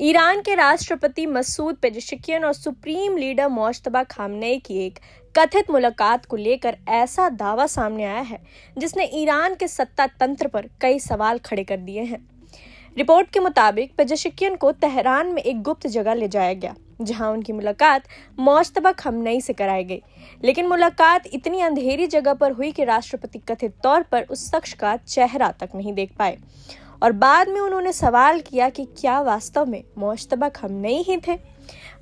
Iran के राष्ट्रपति Masoud Pezeshkian और सुप्रीम लीडर मुज्तबा खामनेई की एक कथित मुलाकात को लेकर ऐसा दावा सामने आया है जिसने ईरान के सत्ता तंत्र पर कई सवाल खड़े कर दिए हैं। रिपोर्ट के मुताबिक पेजेश्कियान को तेहरान में एक गुप्त जगह ले जाया गया जहां उनकी मुलाकात मुज्तबा खामनेई से कराई गई, लेकिन मुलाकात इतनी अंधेरी जगह पर हुई कि राष्ट्रपति कथित तौर पर उस शख्स का चेहरा तक नहीं देख पाए और बाद में उन्होंने सवाल किया कि क्या वास्तव में मुज्तबा खामनेई ही थे।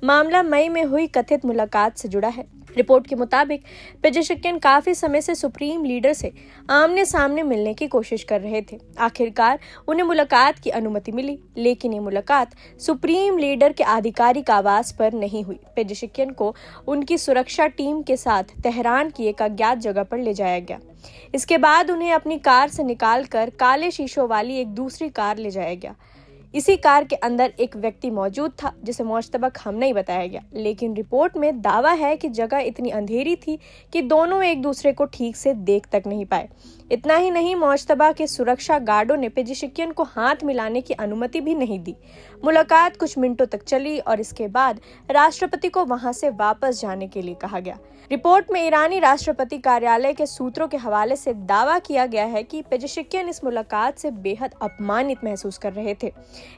मामला मई में हुई कथित मुलाकात से जुड़ा है। रिपोर्ट के मुताबिक पेजेश्कियान काफी समय से सुप्रीम लीडर से आमने सामने मिलने की कोशिश कर रहे थे। आखिरकार उन्हें मुलाकात की अनुमति मिली, लेकिन ये मुलाकात सुप्रीम लीडर के आधिकारिक आवास पर नहीं हुई। पेजेश्कियान को उनकी सुरक्षा टीम के साथ तेहरान की एक अज्ञात जगह पर ले जाया गया। इसके बाद उन्हें अपनी कार से निकालकर काले शीशों वाली एक दूसरी कार ले जाया गया। इसी कार के अंदर एक व्यक्ति मौजूद था जिसे मुज्तबा खामनेई बताया गया, लेकिन रिपोर्ट में दावा है कि जगह इतनी अंधेरी थी कि दोनों एक दूसरे को ठीक से देख तक नहीं पाए। इतना ही नहीं, मुज्तबा के सुरक्षा गार्डों ने पेजेश्कियान को हाथ मिलाने की अनुमति भी नहीं दी। मुलाकात कुछ मिनटों तक चली और इसके बाद राष्ट्रपति को वहां से वापस जाने के लिए कहा गया। रिपोर्ट में ईरानी राष्ट्रपति कार्यालय के सूत्रों के हवाले से दावा किया गया है कि पेजेश्कियान इस मुलाकात से बेहद अपमानित महसूस कर रहे थे।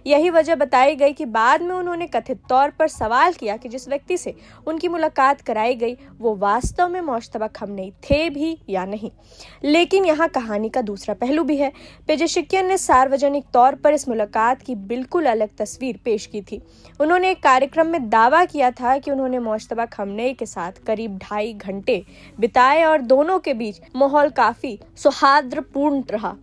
यही वजह बताई गई कि बाद में उन्होंने कथित तौर पर सवाल किया कि जिस व्यक्ति से उनकी मुलाकात कराई गई वो वास्तव में मुज्तबा खामनेई थे भी या नहीं। लेकिन यहाँ कहानी का दूसरा पहलू भी है। पेजेश्कियान ने सार्वजनिक तौर पर इस मुलाकात की बिल्कुल अलग तस्वीर पेश की थी। उन्होंने एक कार्यक्रम में दावा किया था कि उन्होंने मुज्तबा खामनेई के साथ करीब 2.5 घंटे बिताए और दोनों के बीच माहौल काफी सौहार्दपूर्ण रहा।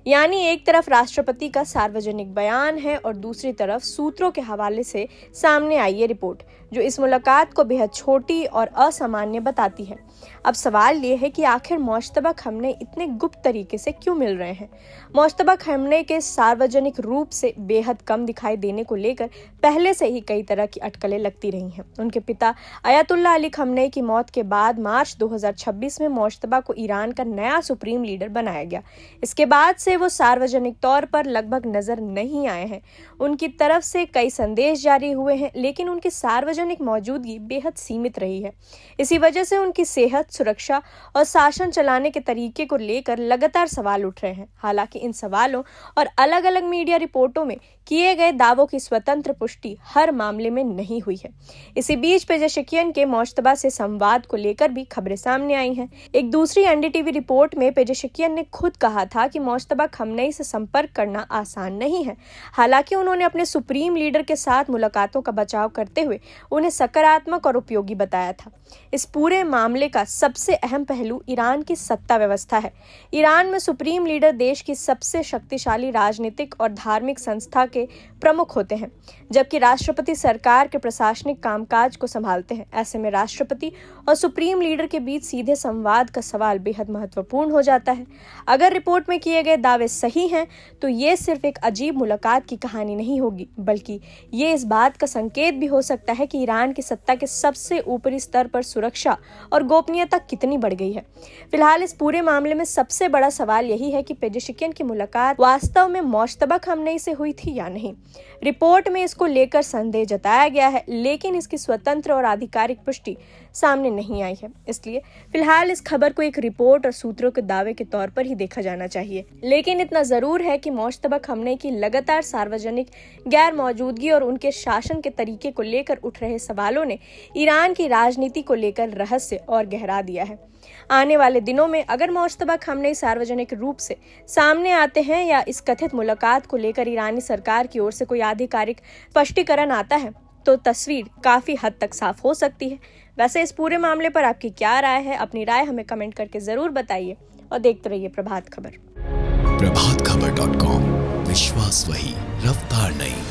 यानी एक तरफ राष्ट्रपति का सार्वजनिक बयान है और दूसरी तरफ सूत्रों के हवाले से सामने आई ये रिपोर्ट जो इस मुलाकात को बेहद छोटी और असामान्य बताती है। अब सवाल ये है कि आखिर मुज्तबा खामनेई इतने गुप्त तरीके से क्यों मिल रहे हैं। मुज्तबा खामनेई के सार्वजनिक रूप से बेहद कम दिखाई देने को लेकर पहले से ही कई तरह की अटकलें लगती रही हैं। उनके पिता अयातुल्ला अली खामनेई की मौत के बाद मार्च 2026 में मुज्तबा को ईरान का नया सुप्रीम लीडर बनाया गया। इसके बाद से वो सार्वजनिक तौर पर लगभग नजर नहीं आए हैं। उनकी तरफ से कई संदेश जारी हुए हैं, लेकिन उनकी सार्वजनिक मौजूदगी बेहद सीमित रही है। इसी वजह से उनकी सेहत, सुरक्षा और शासन चलाने के तरीके को लेकर लगातार सवाल उठ रहे हैं। हालांकि इन सवालों और अलग अलग मीडिया रिपोर्टों में किए गए दावों की स्वतंत्र पुष्टि हर मामले में नहीं हुई है। इसी बीच पेजेश्कियान के मुज्तबा से संवाद को लेकर भी खबरें सामने आई हैं। एक दूसरी एनडीटीवी रिपोर्ट में पेजेश्कियान ने खुद कहा था कि मुज्तबा खामनेई से संपर्क करना आसान नहीं है। हालांकि उन्होंने अपने सुप्रीम लीडर के साथ मुलाकातों का बचाव करते हुए उन्हें सकारात्मक और उपयोगी बताया था। इस पूरे मामले का सबसे अहम पहलू ईरान की सत्ता व्यवस्था है। ईरान में सुप्रीम लीडर देश की सबसे शक्तिशाली राजनीतिक और धार्मिक संस्था के प्रमुख होते हैं, जबकि राष्ट्रपति सरकार के प्रशासनिक कामकाज को संभालते हैं। ऐसे में राष्ट्रपति और सुप्रीम लीडर के बीच सीधे संवाद का सवाल बेहद महत्वपूर्ण हो जाता है। अगर रिपोर्ट में किए गए दावे सही हैं, तो ये सिर्फ एक अजीब मुलाकात की कहानी नहीं होगी, बल्कि ये इस बात का संकेत भी हो सकता है कि ईरान की सत्ता के सबसे ऊपरी स्तर पर सुरक्षा और गोपनीयता कितनी बढ़ गई है। फिलहाल इस पूरे मामले में सबसे बड़ा सवाल यही है कि पेजेश्कियान की मुलाकात वास्तव में मुज्तबा खामनेई से हुई थी या नहीं। रिपोर्ट में इसको लेकर संदेह जताया गया है, लेकिन इसकी स्वतंत्र और आधिकारिक पुष्टि सामने नहीं आई है। इसलिए फिलहाल इस खबर को एक रिपोर्ट और सूत्रों के दावे के तौर पर ही देखा जाना चाहिए। लेकिन इतना जरूर है कि मुज्तबा खामनेई की लगातार सार्वजनिक गैर मौजूदगी और उनके शासन के तरीके को लेकर उठ रहे सवालों ने ईरान की राजनीति को लेकर रहस्य और गहरा दिया है। आने वाले दिनों में अगर मुज्तबा खामनेई सार्वजनिक रूप से सामने आते हैं या इस कथित मुलाकात को लेकर ईरानी सरकार की ओर से कोई आधिकारिक स्पष्टीकरण आता है, तो तस्वीर काफी हद तक साफ हो सकती है। वैसे इस पूरे मामले पर आपकी क्या राय है? अपनी राय हमें कमेंट करके जरूर बताइए और देखते रहिए प्रभात खबर। प्रभातखबर.com, विश्वास वही, रफ्तार नहीं।